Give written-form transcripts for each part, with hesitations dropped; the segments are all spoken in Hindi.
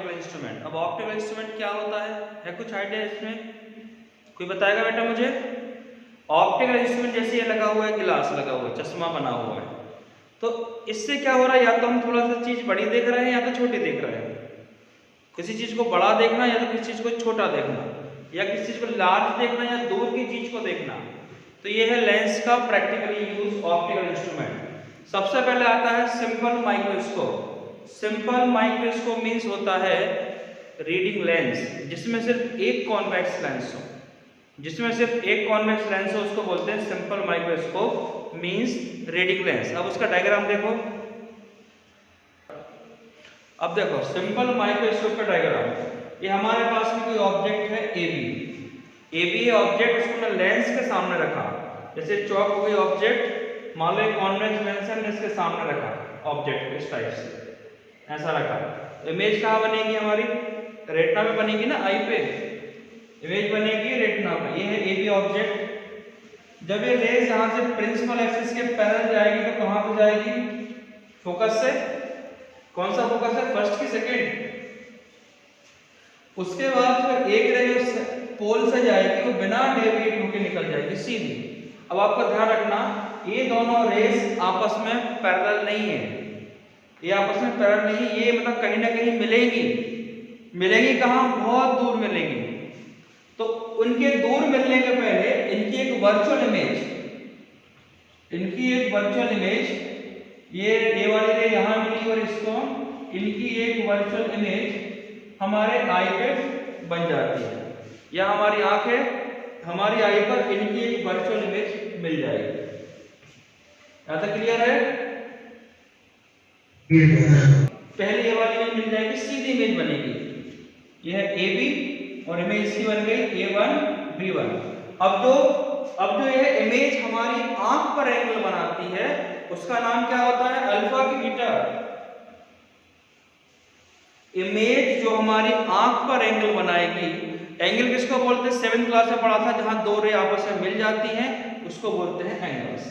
Optical instrument. अब ऑप्टिकल इंस्ट्रूमेंट क्या होता है कुछ आइडिया इसमें? कोई बताएगा बेटा मुझे? ऑप्टिकल इंस्ट्रूमेंट जैसे ये लगा हुआ है, गिलास लगा हुआ है, चश्मा बना हुआ है, तो इससे क्या हो रहा है, या तो हम थोड़ा सा चीज बड़ी देख रहे हैं या तो छोटी देख रहे हैं। किसी चीज को बड़ा देखना या तो किसी चीज को छोटा देखना, या किसी चीज को लार्ज देखना या दूर की चीज को देखना। तो ये है लेंस का प्रैक्टिकली यूज ऑप्टिकल इंस्ट्रूमेंट। सबसे पहले आता है simple microscope. Simple microscope means होता है रीडिंग लेंस जिसमें सिर्फ एक कॉन्वेक्स लेंस हो, जिसमें सिर्फ एक कॉन्वेक्स लेंस हो, उसको बोलते हैं simple microscope means reading lens. अब उसका डायग्राम देखो। अब देखो सिंपल माइक्रोस्कोप का डायग्राम, ये हमारे पास में कोई ऑब्जेक्ट है AB है ऑब्जेक्ट, उसको मैं लेंस के सामने रखा, जैसे चौक हो गई ऑब्जेक्ट, मान लो एक कॉन्वेक्स लेंस है, इसके सामने रखा ऑब्जेक्ट इस टाइप से, ऐसा रखा। इमेज कहाँ बनेगी हमारी? रेटिना पे बनेगी ना, आई पे इमेज बनेगी रेटिना पे। ये है AB ऑब्जेक्ट। जब ये रेज यहाँ से प्रिंसिपल एक्सिस के पैरेलल जाएगी तो कहाँ पे जाएगी? फोकस से। कौन सा फोकस है, फर्स्ट की सेकंड? उसके बाद फिर एक रे पोल से जाएगी, वो बिना डेविएट होकर निकल जाएगी सीधी। अब आपका ध्यान रखना, ये दोनों रेस आपस में पैरेलल नहीं है, ये आपस में पैरेलल नहीं, ये मतलब कहीं ना कहीं मिलेगी। मिलेगी कहाँ? बहुत दूर मिलेगी। तो उनके दूर मिलने के पहले इनकी एक वर्चुअल इमेज, ये वाली रे यहाँ मिली और इसको, इनकी एक वर्चुअल इमेज हमारे आई पे बन जाती है, या हमारी आंख है, हमारी आई पर इनकी एक वर्चुअल इमेज मिल जाएगी। यहां तक क्लियर है? पहले ये वाली इमेज मिल जाएगी, सीधी इमेज बनेगी। ये है AB और इमेज इसकी बन गई A1 B1। अब जो यह इमेज हमारी आंख पर एंगल बनाती है उसका नाम क्या होता है? अल्फा की बीटा। इमेज जो हमारी आंख पर एंगल बनाएगी, एंगल किसको बोलते हैं? 7th क्लास में पढ़ा था, जहां दो रे आपस में मिल जाती हैं उसको बोलते हैं एंगल्स।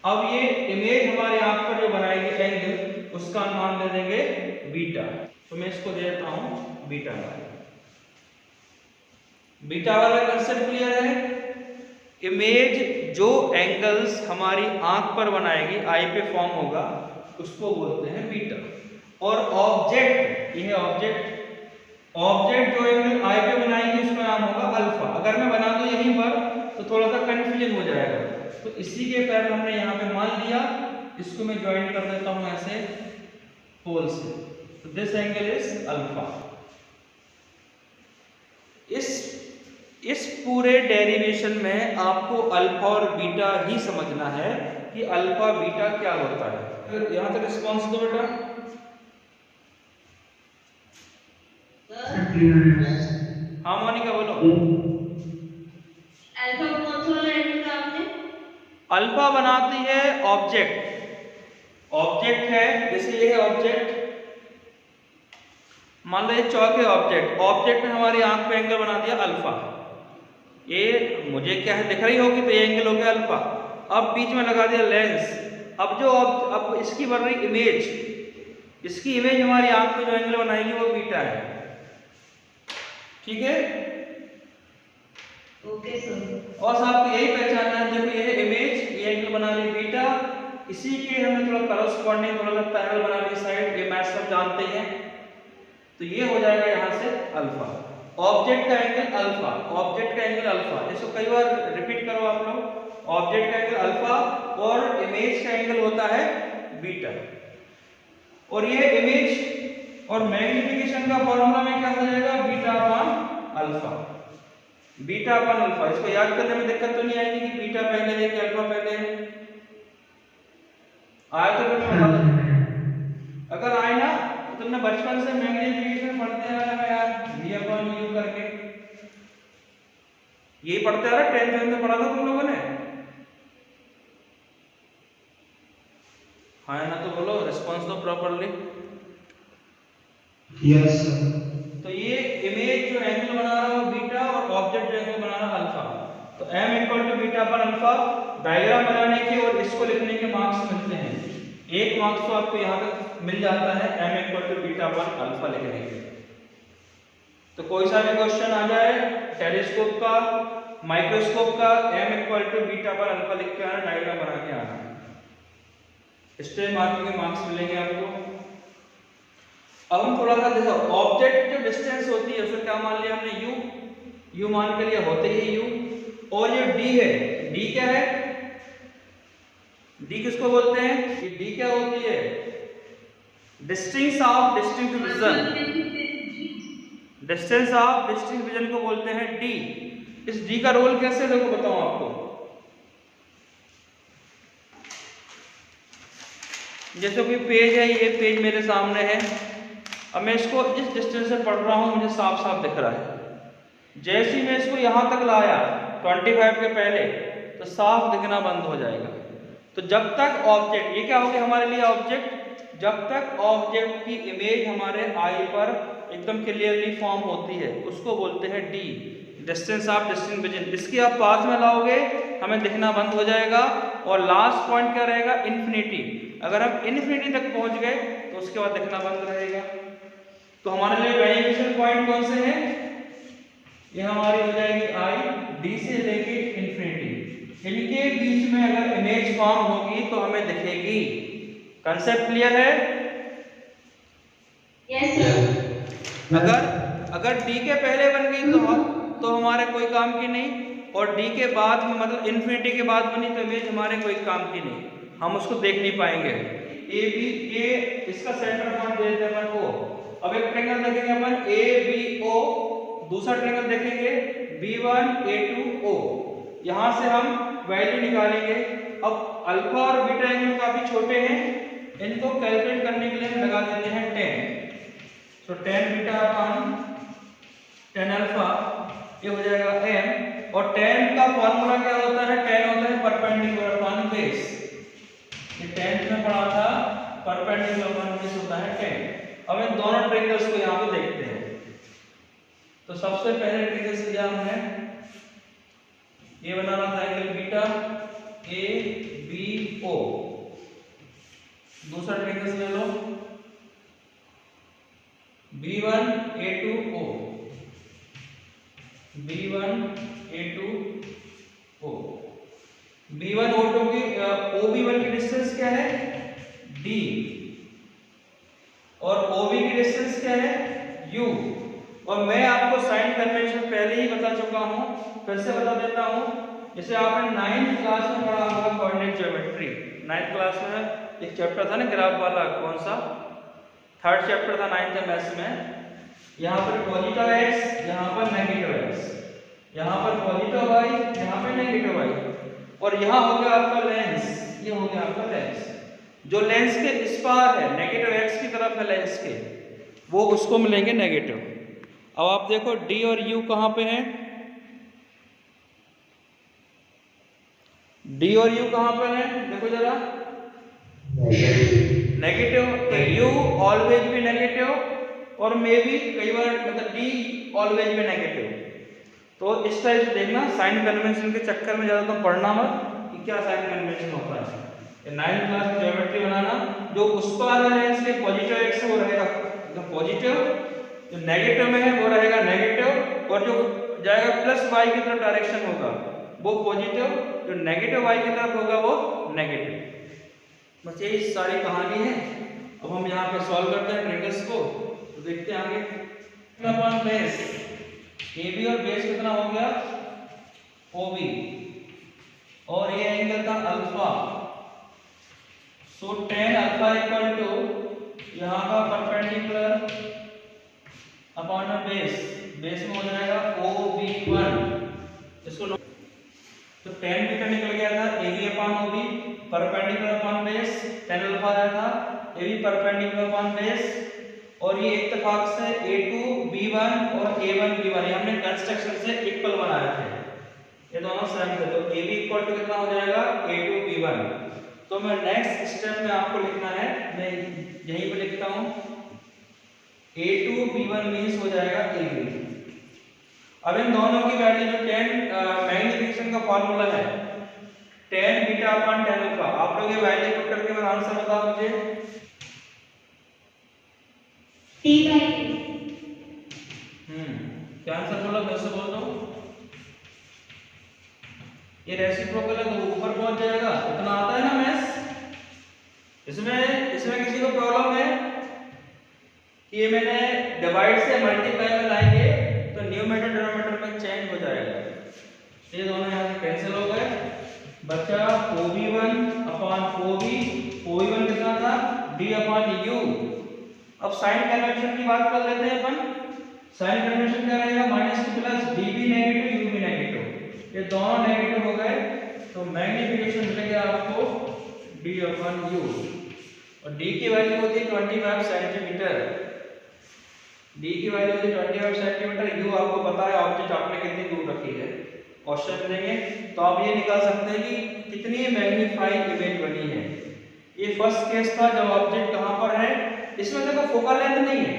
अब ये इमेज हमारी आंख पर जो बनाएगी एंगल, उसका नाम दे देंगे बीटा। तो मैं इसको दे देता हूं बीटा वाला। बीटा वाला कंसेप्ट क्लियर है? इमेज जो एंगल्स हमारी आंख पर बनाएगी, आई पे फॉर्म होगा, उसको बोलते हैं बीटा। और ऑब्जेक्ट, ये है ऑब्जेक्ट जो एंगल आई पे बनाएगी उसका नाम होगा अल्फा। अगर मैं बना दूं यहीं पर तो थोड़ा सा कंफ्यूजन हो जाएगा, तो इसी के पैरेलल हमने यहाँ पे मान लिया, इसको मैं ज्वाइन कर देता हूं ऐसे पोल से, तो दिस एंगल इज अल्फा। इस पूरे डेरिवेशन में आपको अल्फा और बीटा ही समझना है कि अल्फा बीटा क्या होता है। यहां तक रिस्पॉन्स दो बेटा। हाँ मोनिका बोलो। अल्फा कौन सा वाला एंगल था आपने? अल्फा बनाती है ऑब्जेक्ट है, जैसे ये है ऑब्जेक्ट, मान लो ये चौक है ऑब्जेक्ट ने हमारी आंख पे एंगल बना दिया अल्फा। ये मुझे क्या है दिख रही होगी, तो ये एंगल हो गया अल्फा। अब बीच में लगा दिया लेंस। अब इसकी बन रही इमेज, इसकी इमेज हमारी आंख पे जो एंगल बनाएगी वो बीटा है। ठीक है? Okay sir. और आपको यही पहचानना है, देखो ये इमेज, ये एंगल बना ली बीटा, इसी के हमें थोड़ा करस्पॉन्डिंग थोड़ा सा पैरेलल बना ली साइड, ये मैथ सब जानते हैं, तो ये हो जाएगा यहां से अल्फा। ऑब्जेक्ट का एंगल अल्फा, इसको कई बार रिपीट करो आप लोग। ऑब्जेक्ट का एंगल अल्फा और इमेज का एंगल होता है बीटा। और ये इमेज और मैग्निफिकेशन का फॉर्मूला में क्या हो जाएगा? Beta upon alpha. इसको याद करने में दिक्कत तो नहीं आएगी कि बीटा पहले है कि अल्फा पहले है? आया तो मैं बता दूं, अगर आए ना तो तुमने बचपन से मैग्निफिकेशन पढ़ते आ रहे हो यार, v अपॉन u करके, यही पढ़ते आ रहे, 10th में पढ़ा था तुम लोगों ने? हाँ ना, तो बोलो, रिस्पॉन्स दो प्रॉपर्ली। Yes sir. तो ये इमेज जो एंगल बना रहा है वो बीटा, और ऑब्जेक्ट जो एंगल बना रहा है अल्फा। तो m equal to beta upon alpha. Diagram बनाने के और इसको लिखने के मार्क्स मिलते हैं, एक मार्क्स तो आपको यहाँ तक मिल जाता है m equal to beta upon alpha लिखने के। तो कोई सा भी क्वेश्चन आ जाए टेलीस्कोप का, माइक्रोस्कोप का, m इक्वल टू बीटा पर अल्फा लिख के आना, डायग्राम बना के आना, स्टेप मार्किंग के मार्क्स मिलेंगे आपको। अब हम थोड़ा सा देखो, ऑब्जेक्ट जो डिस्टेंस होती है उसे क्या मान लिया हमने, u मान के लिया, होते ही u। और ये d है, d क्या है, d किसको बोलते हैं, ये d क्या होती है, distance of distinct vision, distance of distinct vision को बोलते हैं d। इस d का रोल कैसे देखो बताऊं आपको, जैसे कोई पेज है, ये पेज मेरे सामने है, अब मैं इसको इस डिस्टेंस से पढ़ रहा हूं, मुझे साफ साफ दिख रहा है। जैसे ही मैं इसको यहां तक लाया 25 के पहले, तो साफ दिखना बंद हो जाएगा। तो जब तक ऑब्जेक्ट, ये क्या हो गया हमारे लिए ऑब्जेक्ट, जब तक ऑब्जेक्ट की इमेज हमारे आई पर एकदम क्लियरली फॉर्म होती है उसको बोलते हैं D, distance of distinct vision. इसके आप पास में लाओगे हमें दिखना बंद हो जाएगा। और लास्ट पॉइंट क्या रहेगा, इन्फिनिटी। अगर हम इन्फिनिटी तक पहुंच गए तो उसके बाद दिखना बंद रहेगा। तो हमारे लिए वेरिएशन पॉइंट कौन से हैं, ये हमारी हो जाएगी आई, डी से लेके इन्फिनिटी, इनके बीच में अगर इमेज फॉर्म होगी तो हमें दिखेगी। कंसेप्ट क्लियर है? Yes sir. अगर डी के पहले बन गई तो हमारे कोई काम की नहीं, और डी के बाद में मतलब इन्फिनिटी के बाद बनी तो इमेज हमारे कोई काम की नहीं, हम उसको देख नहीं पाएंगे। ए बी, ये इसका सेंटर पॉइंट दे देते हैं अपन को। अब एक ट्रायंगल देखेंगे अपन ए बी ओ, दूसरा ट्रायंगल देखेंगे B1 A2 O, यहां से हम वैल्यू निकालेंगे। अब अल्फा और बीटा एंगल काफी छोटे हैं, इनको कैलकुलेट करने के लिए हम लगा देते हैं 10। तो 10 बीटा अपॉन 10 अल्फा, ये हो जाएगा m। और 10 का फॉर्मूला क्या होता है, 10 होता है परपेंडिकुलर अपॉन बेस, ये 10 में पढ़ा था, परपेंडिकुलर अपॉन बेस होता है 10। अब इन दोनों ट्रायंगल्स को यहाँ पे देखते हैं। तो सबसे पहले ट्रायंगल लिया हमने, ये बनाना था angle beta A B O. दूसरा ट्रायंगल ले लो B1 A2 O, B1 A2 O। B1 O2 की OB1 की डिस्टेंस क्या है, D, और OB की डिस्टेंस क्या है, U। और मैं आपको साइन कन्वेंशन पहले ही बता चुका हूं, फिर से बता देता हूं। जैसे आपने 9th क्लास में पढ़ा होगा कोऑर्डिनेट ज्योमेट्री, 9th क्लास में एक चैप्टर था ना ग्राफ वाला, कौन सा, 3rd चैप्टर था 9th मैथ्स में। यहाँ पर पॉजिटिव x, यहाँ पर नेगेटिव x, यहाँ पर पॉजिटिव y, यहाँ पे नेगेटिव y, और यहाँ हो गया आपका लेंस, ये हो गया आपका लेंस। जो लेंस के इस पार है, नेगेटिव x की तरफ है लेंस के, वो उसको मिलेंगे नेगेटिव। अब आप देखो D और U कहाँ पे हैं, D और U कहाँ पर हैं, देखो जरा, नेगेटिव। तो U ऑलवेज भी नेगेटिव, और मे भी कई बार मतलब D ऑलवेज भी नेगेटिव। तो इस टाइप से देखना, साइन कन्वेंशन के चक्कर में ज़्यादा तुम पढ़ना मत कि क्या साइन कन्वेंशन होता है। 9th क्लास की ज्योमेट्री बनाना, जो उस पार है लेंस के पॉजिटिव एक्स वो रहेगा पॉजिटिव, जो नेगेटिव में है वो रहेगा नेगेटिव, और जो जाएगा प्लस वाई की तरफ डायरेक्शन होगा वो पॉजिटिव, जो नेगेटिव वाई की तरफ होगा वो नेगेटिव। बस यही सारी कहानी है। अब हम यहाँ पे सॉल्व करते हैं ट्रायंगल्स को, तो देखते हैं आगे। अपॉन बेस ए बी, और बेस कितना हो गया ओ बी, और ये एंगल था alpha. So tan alpha equal to यहाँ का परपेंडिकुलर अपॉन बेस, बेस में हो जाएगा OB1, इसको तो tan बीटा निकल गया था AB upon OB, perpendicular upon base, tan alpha आया था AB परपेंडिकुलर अपॉन बेस, और ये इत्तेफाक से A2 B1 और A1 B1 ये हमने कंस्ट्रक्शन से इक्वल बनाए थे, ये दोनों सेम थे। तो AB इक्वल टू कितना हो जाएगा A2 B1। तो मैं नेक्स्ट स्टेप में आपको लिखना है, मैं यहीं पे लिखता हूं, A2 B1 मींस हो जाएगा AB। अब इन दोनों की वैल्यू जो 10 मैग्नीफिकेशन का फार्मूला है, tan beta upon tan alpha, आप लोग ये वैल्यू पुट करके मेरा आंसर बताओ मुझे। T/2। क्या आंसर बोला, फिर से बोल दो। ये रेसिप्रोकल है तो ऊपर पहुंच जाएगा, इतना आता है ना मैथ्स। इसमें किसी को प्रॉब्लम है कि ये मैंने डिवाइड से मल्टीप्लाई में लाएंगे तो न्यूमरेटर डिनोमिनेटर में चेंज हो जाएगा। ये दोनों यहाँ से कैंसिल हो गए, बचा OB1 अपॉन OB। OB1 कितना था, D अपॉन U। अब साइन कन्वेंशन की बात कर लेते हैं अपन। साइन कन्वेंशन क्या रहेगा, -2 प्लस D भी नेगेटिव U भी नेगेटिव, ये दोनों नेगेटिव हो गए तो मैग्नीफिकेशन मिलेगा आपको D अपॉन U। और D की वैल्यू होती है 25 सेंटीमीटर। D की वैल्यू होती है 25 सेंटीमीटर। U आपको पता है ऑब्जेक्ट आपने कितनी दूर रखी है। क्वेश्चन देंगे तो आप ये निकाल सकते हैं कि कितनी मैग्नीफाइड इमेज बनी है। ये फर्स्ट केस था जब ऑब्जेक्ट कहां पर है। इसमें देखो फोकल लेंथ नहीं है,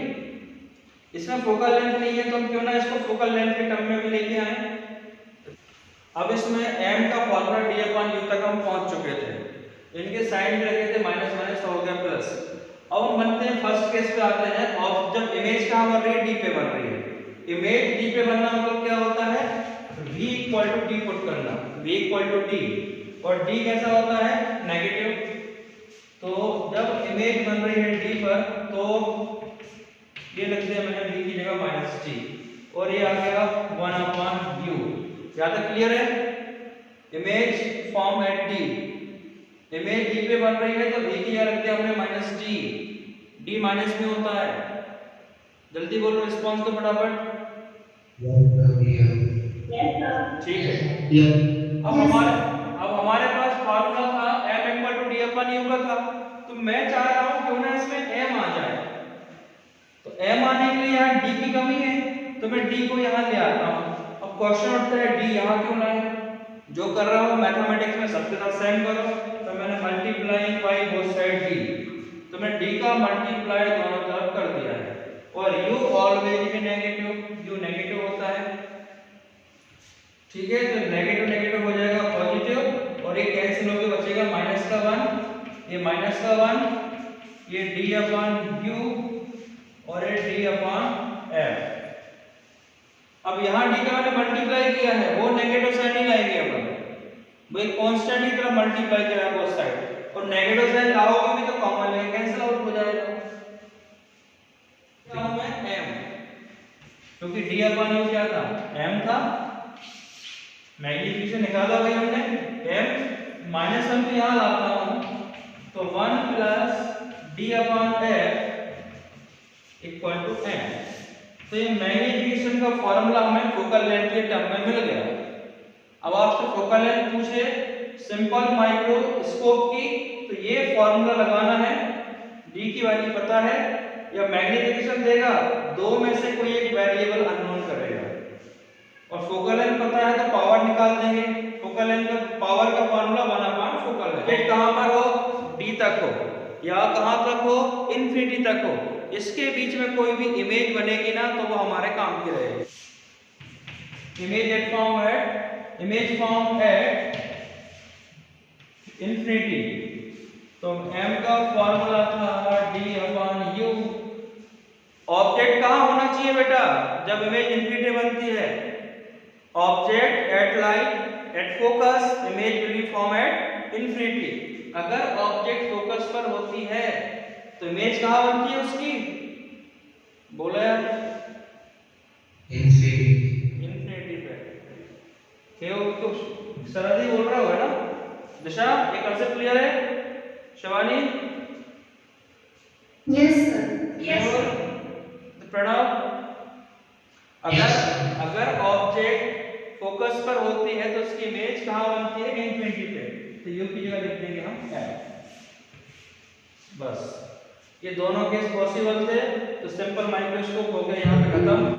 इसमें फोकल लेंथ नहीं है तो हम क्यों ना इसको फोकल लेंथ के टर्म में भी लेके आए। अब इसमें m का फॉर्मूला d अपॉन u तक हम पहुंच चुके थे, इनके साइन भी रखे थे माइनस माइनस हो गया प्लस। अब हम बनते हैं फर्स्ट केस पे आते हैं। और जब इमेज कहां बन रही है, d पे बन रही है। इमेज d पे बनना मतलब क्या होता है, v equal to d put करना, v इक्वल टू d। और d कैसा होता है, नेगेटिव। तो जब इमेज बन रही है d पर तो ये लिख दिया मैंने v की जगह -g और ये आ गया 1 अपॉन u। यहां तक क्लियर है। Image form at d, image d पे बन रही है तो v की जगह रख दिया हमने -g। d माइनस में होता है। जल्दी बोलो रिस्पांस तो फटाफट। ठीक है। अब हमारे पास फार्मूला था m equal to d upon u का था, तो मैं चाह रहा हूं क्यों ना इसमें m आ जाए। तो m आने के लिए यहाँ d की कमी है तो मैं d को यहाँ ले आता हूँ। अब क्वेश्चन उठता है d यहाँ क्यों लाए। जो कर रहा हूँ मैथमेटिक्स में सबके साथ सेम करो। तो मैंने multiplying by both side d, तो मैं d का मल्टीप्लाई दोनों तरफ कर दिया है। और u ऑलवेज भी नेगेटिव, u नेगेटिव होता है। ठीक है, तो नेगेटिव नेगेटिव हो जाएगा पॉजिटिव और ये कैंसिल होकर बचेगा -1, ये -1, ये d अपॉन u और ये d अपॉन f। अब यहाँ d का मैंने मल्टीप्लाई किया है, वो नेगेटिव साइन नहीं लाएंगे अपन, वो एक कांस्टेंट की तरह मल्टीप्लाई किया है बोथ साइड। और नेगेटिव साइन लाओगे भी तो कॉमन लेंगे, कैंसिल आउट हो जाएगा। क्या मैं m, क्योंकि d अपॉन u क्या था, m था। मैग्नीफिकेशन निकाला भाई हमने, m -1 को यहाँ लाता हूँ तो 1 plus d upon f equal to m। तो ये मैग्नीफिकेशन का फॉर्मूला हमें फोकल लेंथ के टर्म में मिल गया। अब आपसे फोकल लेंथ पूछे सिंपल माइक्रोस्कोप की तो ये फॉर्मूला लगाना है। d की वैल्यू पता है या मैग्नीफिकेशन देगा, दो में से कोई एक वेरिएबल अननोन करेगा। और फोकल लेंथ पता है तो पावर निकाल देंगे। फोकल लेंथ का पावर का फॉर्मूला 1/4 फोकल लेंथ। ऑब्जेक्ट कहां पर हो, d तक हो या कहां तक हो, इन्फिनिटी तक हो, इसके बीच में कोई भी इमेज बनेगी ना तो वो हमारे काम की रहेगी। Image form at infinity. तो m का फॉर्मूला था d अपॉन u। ऑब्जेक्ट कहां होना चाहिए बेटा जब इमेज इन्फिनिटी बनती है, object at light at focus, image will be form at infinity. अगर ऑब्जेक्ट फोकस पर होती है तो इमेज कहां बनती है उसकी, बोलो यार, इन्फिनिटी पे। क्यों तो सरद ही बोल रहा होगा ना। दिशा ये कंसेप्ट क्लियर है, Shivani? Yes sir. Yes. Pranav, अगर ऑब्जेक्ट फोकस पर होती है तो उसकी इमेज कहां बनती है, इन्फिनिटी पे। तो u की जगह लिख देंगे हम m। बस ये दोनों केस पॉसिबल थे तो सिंपल माइक्रोस्कोप हो गया यहाँ पे खत्म।